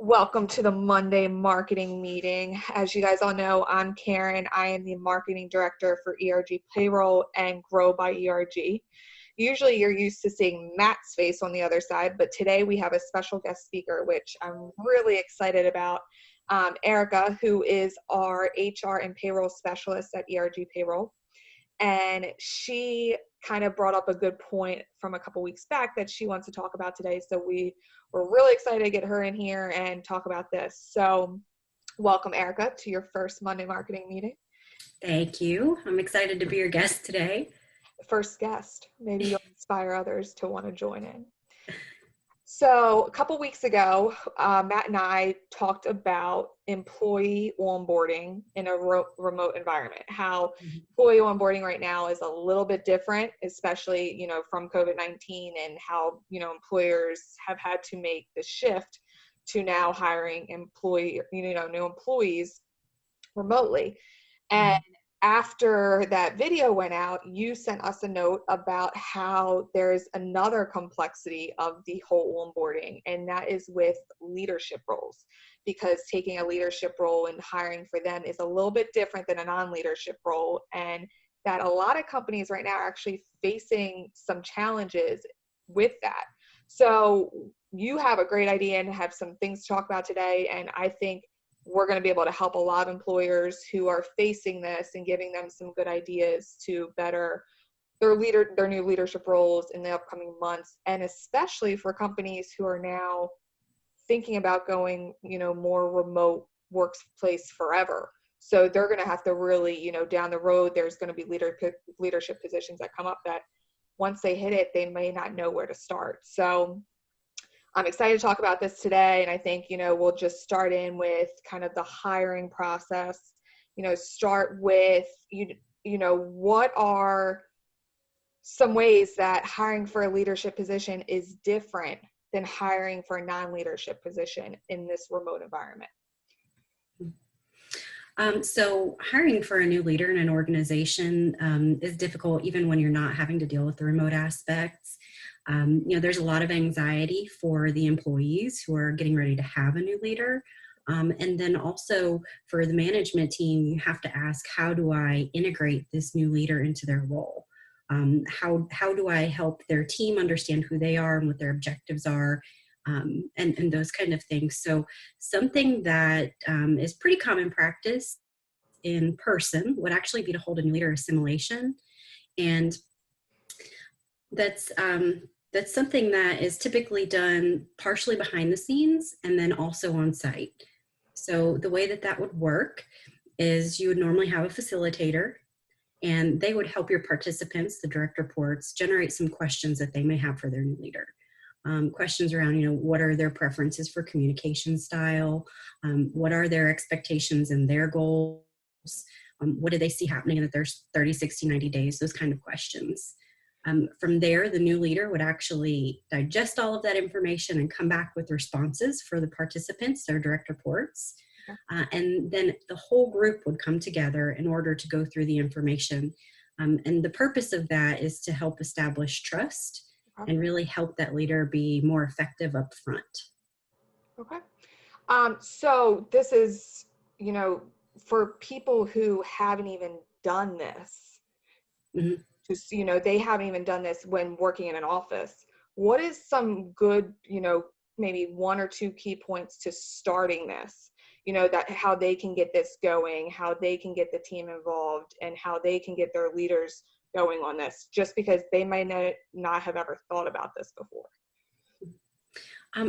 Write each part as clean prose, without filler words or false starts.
Welcome to the Monday marketing meeting. As you guys all know, I'm Karen. I am the marketing director for ERG Payroll and Grow by ERG. Usually you're used to seeing Matt's face on the other side, but today we have a special guest speaker, which I'm really excited about. Erica, who is our HR and payroll specialist at ERG Payroll. And she kind of brought up a good point from a couple weeks back that she wants to talk about today. So we were really excited to get her in here and talk about this. So welcome, Erica, to your first Monday marketing meeting. Thank you. I'm excited to be your guest today. First guest. Maybe you'll inspire others to want to join in. So a couple weeks ago, Matt and I talked about employee onboarding in a remote environment, how employee onboarding right now is a little bit different, especially, from COVID-19 and how, employers have had to make the shift to now hiring new employees remotely. And after that video went out, you sent us a note about how there's another complexity of the whole onboarding, and that is with leadership roles, because taking a leadership role and hiring for them is a little bit different than a non-leadership role, and that a lot of companies right now are actually facing some challenges with that. So you have a great idea and have some things to talk about today, and I think we're going to be able to help a lot of employers who are facing this and giving them some good ideas to better their new leadership roles in the upcoming months, and especially for companies who are now thinking about going, more remote workplace forever. So they're going to have to really, down the road, there's going to be leadership positions that come up that once they hit it, they may not know where to start. So I'm excited to talk about this today, and I think, we'll just start in with kind of the hiring process. Start with, what are some ways that hiring for a leadership position is different than hiring for a non-leadership position in this remote environment? So hiring for a new leader in an organization is difficult even when you're not having to deal with the remote aspects. There's a lot of anxiety for the employees who are getting ready to have a new leader. And then also for the management team, you have to ask, how do I integrate this new leader into their role? How do I help their team understand who they are and what their objectives are? And those kind of things. So something that is pretty common practice in person would actually be to hold a new leader assimilation. And that's something that is typically done partially behind the scenes and then also on site. So the way that would work is you would normally have a facilitator, and they would help your participants, the direct reports, generate some questions that they may have for their new leader. Questions around, what are their preferences for communication style? What are their expectations and their goals? What do they see happening in their 30, 60, 90 days? Those kind of questions. From there, the new leader would actually digest all of that information and come back with responses for the participants, their direct reports. And then the whole group would come together in order to go through the information. And the purpose of that is to help establish trust and really help that leader be more effective up front. Okay. So this is, for people who haven't even done this, just, they haven't even done this when working in an office. What is some good, maybe one or two key points to starting this, that how they can get this going, how they can get the team involved, and how they can get their leaders going on this, just because they might not have ever thought about this before?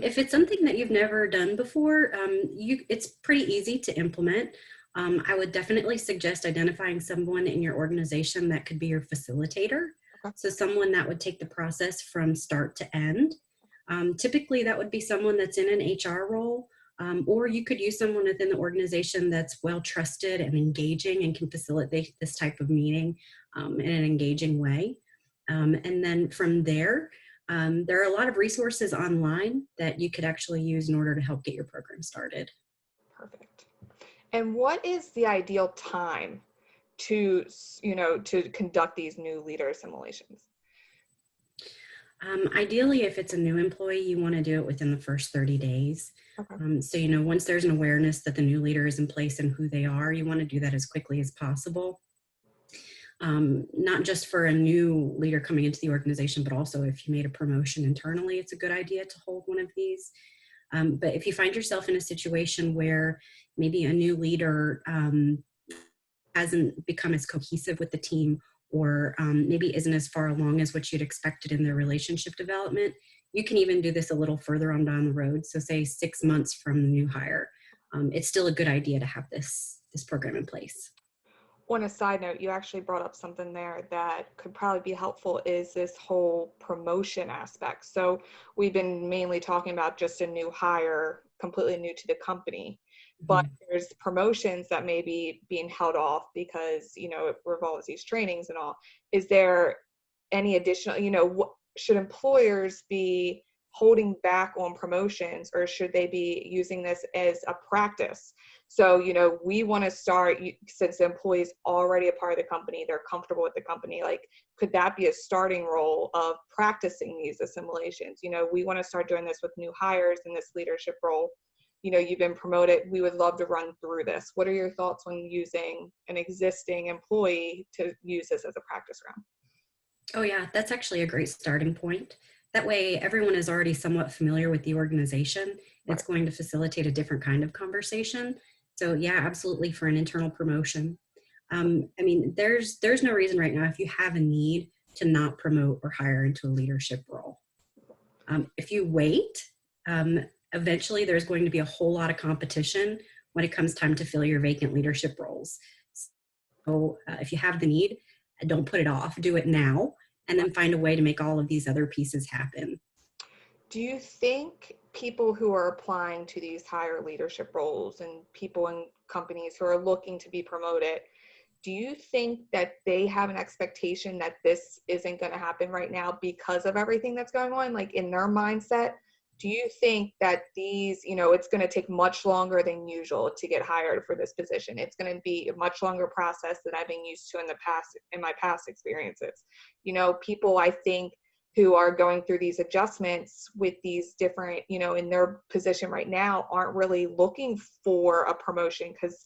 If it's something that you've never done before, it's pretty easy to implement. I would definitely suggest identifying someone in your organization that could be your facilitator. Okay. So someone that would take the process from start to end. Typically that would be someone that's in an HR role, or you could use someone within the organization that's well trusted and engaging and can facilitate this type of meeting in an engaging way. And then from there, there are a lot of resources online that you could actually use in order to help get your program started. Perfect. And what is the ideal time to conduct these new leader assimilations? Ideally, if it's a new employee, you want to do it within the first 30 days. Okay. So, once there's an awareness that the new leader is in place and who they are, you want to do that as quickly as possible. Not just for a new leader coming into the organization, but also if you made a promotion internally, it's a good idea to hold one of these. But if you find yourself in a situation where maybe a new leader hasn't become as cohesive with the team, or maybe isn't as far along as what you'd expected in their relationship development, you can even do this a little further on down the road. So say 6 months from the new hire, it's still a good idea to have this program in place. On a side note, you actually brought up something there that could probably be helpful, is this whole promotion aspect. So we've been mainly talking about just a new hire, completely new to the company, but Mhm. there's promotions that may be being held off because, it revolves these trainings and all. Is there any additional, should employers be holding back on promotions, or should they be using this as a practice? So, we want to start, since the employee is already a part of the company, they're comfortable with the company, like, could that be a starting role of practicing these assimilations? We want to start doing this with new hires in this leadership role. You've been promoted. We would love to run through this. What are your thoughts on using an existing employee to use this as a practice round? Oh, yeah, that's actually a great starting point. That way, everyone is already somewhat familiar with the organization. It's Right. going to facilitate a different kind of conversation. So, yeah, absolutely, for an internal promotion. There's no reason right now, if you have a need, to not promote or hire into a leadership role. If you wait, eventually there's going to be a whole lot of competition when it comes time to fill your vacant leadership roles. So if you have the need, don't put it off. Do it now, and then find a way to make all of these other pieces happen. Do you think people who are applying to these higher leadership roles and people in companies who are looking to be promoted, do you think that they have an expectation that this isn't going to happen right now because of everything that's going on? Like, in their mindset, do you think that these, it's going to take much longer than usual to get hired for this position? It's going to be a much longer process than I've been used to in the past, in my past experiences. People, I think, who are going through these adjustments with these different, in their position right now, aren't really looking for a promotion because,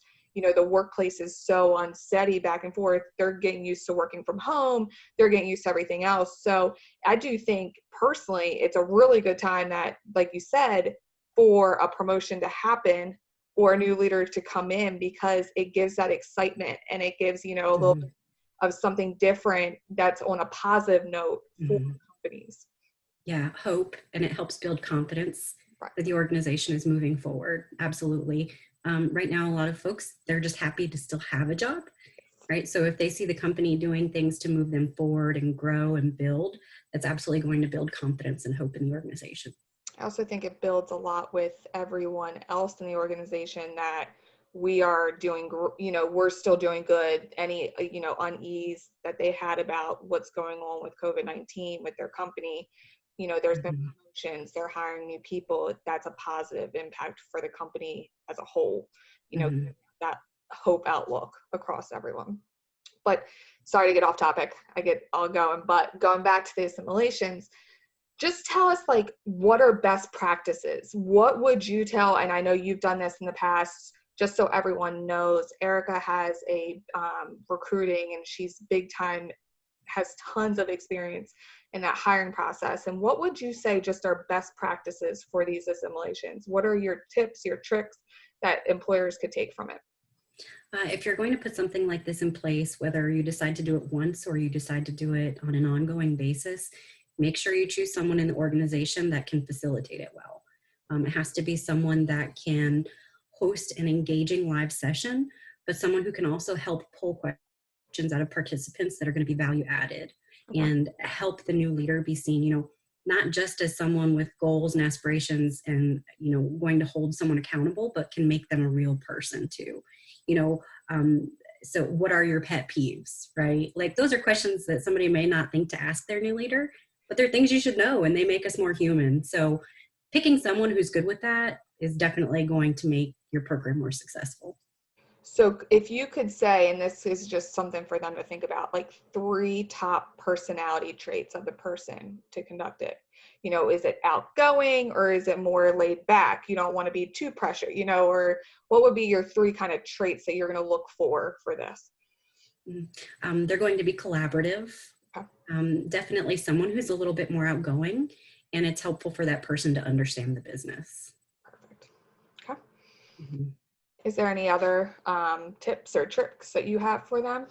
the workplace is so unsteady back and forth. They're getting used to working from home. They're getting used to everything else. So I do think personally, it's a really good time that, like you said, for a promotion to happen or a new leader to come in, because it gives that excitement and it gives, a little Mm-hmm. bit of something different that's on a positive note for Mm-hmm. companies. Yeah, hope, and it helps build confidence Right. that the organization is moving forward. Absolutely. Right now, a lot of folks, they're just happy to still have a job, right? So if they see the company doing things to move them forward and grow and build, that's absolutely going to build confidence and hope in the organization. I also think it builds a lot with everyone else in the organization that we are doing, we're still doing good. Any, unease that they had about what's going on with COVID-19 with their company, there's been Mm-hmm. promotions, they're hiring new people. That's a positive impact for the company as a whole, Mm-hmm. that hope outlook across everyone. But sorry to get off topic. I get all going, but going back to the assimilations, just tell us, like, what are best practices? What would you tell, and I know you've done this in the past, just so everyone knows, Erica has a recruiting, and she's big time, has tons of experience in that hiring process. And what would you say just are best practices for these assimilations? What are your tips, your tricks that employers could take from it? If you're going to put something like this in place, whether you decide to do it once or you decide to do it on an ongoing basis, make sure you choose someone in the organization that can facilitate it well. It has to be someone that can host an engaging live session, but someone who can also help pull questions out of participants that are going to be value added Okay. and help the new leader be seen, not just as someone with goals and aspirations and, going to hold someone accountable, but can make them a real person too. You know, so what are your pet peeves, right? Like, those are questions that somebody may not think to ask their new leader, but they're things you should know and they make us more human. So picking someone who's good with that is definitely going to make your program more successful. So if you could say, and this is just something for them to think about, like 3 top personality traits of the person to conduct it. Is it outgoing or is it more laid back? You don't want to be too pressured, or what would be your 3 kind of traits that you're going to look for this? They're going to be collaborative. Okay. Definitely someone who's a little bit more outgoing, and it's helpful for that person to understand the business. Perfect. Okay. Mm-hmm. Is there any other tips or tricks that you have for them?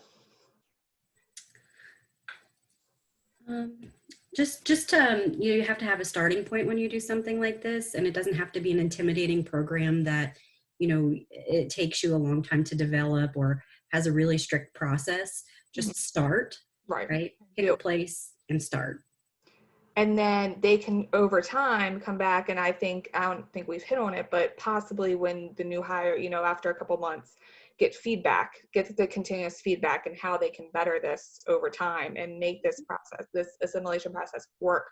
You have to have a starting point when you do something like this, and it doesn't have to be an intimidating program that it takes you a long time to develop or has a really strict process. Just start, right? Pick a place and start. And then they can over time come back, and I don't think we've hit on it, but possibly when the new hire, after a couple months, get the continuous feedback and how they can better this over time and make this assimilation process work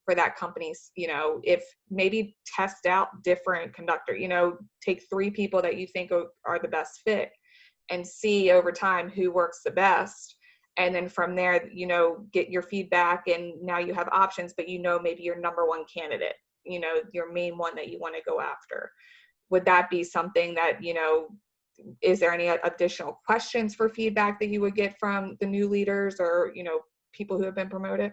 for that company's, if maybe test out different conductor, take 3 people that you think are the best fit and see over time who works the best. And then from there, get your feedback, and now you have options, but maybe your number 1 candidate, your main one that you want to go after. Would that be something that, is there any additional questions for feedback that you would get from the new leaders or, people who have been promoted?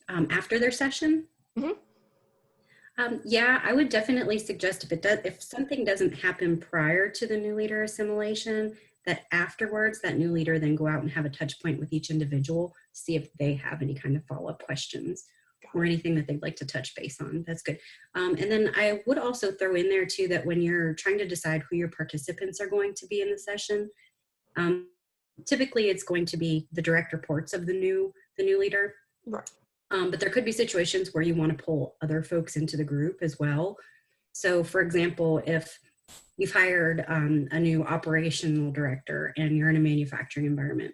After their session? Mm-hmm. Yeah, I would definitely suggest if something doesn't happen prior to the new leader assimilation, that afterwards that new leader then go out and have a touch point with each individual, see if they have any kind of follow-up questions or anything that they'd like to touch base on. That's good. And then I would also throw in there too that when you're trying to decide who your participants are going to be in the session, typically it's going to be the direct reports of the new leader. Right. But there could be situations where you want to pull other folks into the group as well. So for example, if you've hired a new operational director and you're in a manufacturing environment,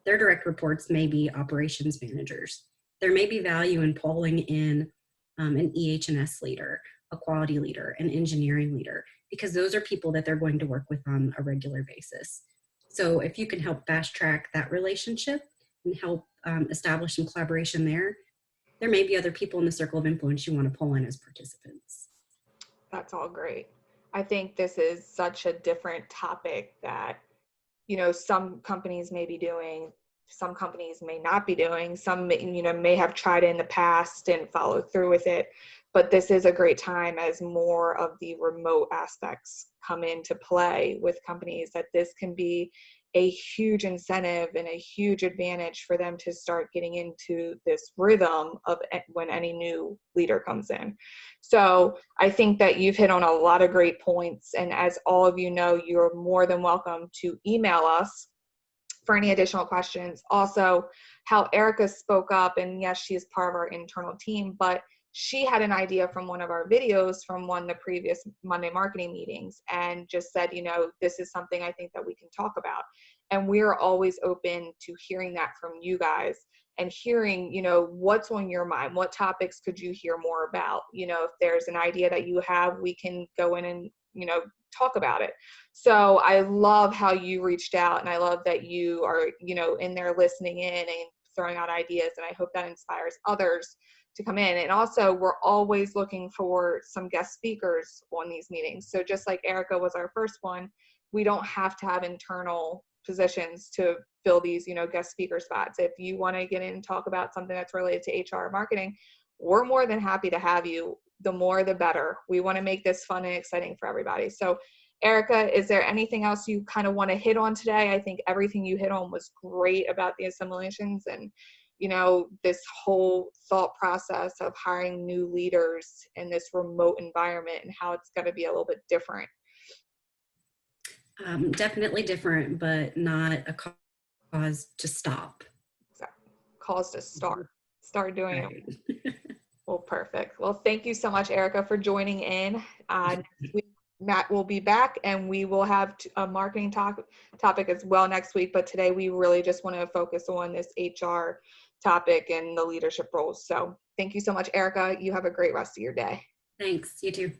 their direct reports may be operations managers. There may be value in pulling in an EH&S leader, a quality leader, an engineering leader, because those are people that they're going to work with on a regular basis. So if you can help fast track that relationship and help establish some collaboration there may be other people in the circle of influence you want to pull in as participants. That's all great. I think this is such a different topic that, some companies may be doing, some companies may not be doing, some, may have tried it in the past and followed through with it. But this is a great time as more of the remote aspects come into play with companies, that this can be a huge incentive and a huge advantage for them to start getting into this rhythm of when any new leader comes in. So I think that you've hit on a lot of great points. And as all of you know, you're more than welcome to email us for any additional questions. Also, how Erica spoke up, and yes, she is part of our internal team, but she had an idea from one of our videos from one of the previous Monday marketing meetings and just said, this is something I think that we can talk about. And we're always open to hearing that from you guys and hearing, what's on your mind, what topics could you hear more about? If there's an idea that you have, we can go in and, talk about it. So I love how you reached out, and I love that you are, in there listening in and throwing out ideas. And I hope that inspires others to come in. And also, we're always looking for some guest speakers on these meetings. So just like Erica was our first one, we don't have to have internal positions to fill these, guest speaker spots. If you want to get in and talk about something that's related to HR marketing, we're more than happy to have you. The more, the better. We want to make this fun and exciting for everybody. So Erica, is there anything else you kind of want to hit on today? I think everything you hit on was great about the assimilations and, this whole thought process of hiring new leaders in this remote environment and how it's going to be a little bit different. Definitely different, but not a cause to stop. Exactly. Cause to start doing it. Well, perfect. Well, thank you so much, Erica, for joining in. Next week, Matt will be back, and we will have a marketing topic as well next week. But today, we really just want to focus on this HR topic and the leadership roles. So thank you so much, Erica. You have a great rest of your day. Thanks. You too.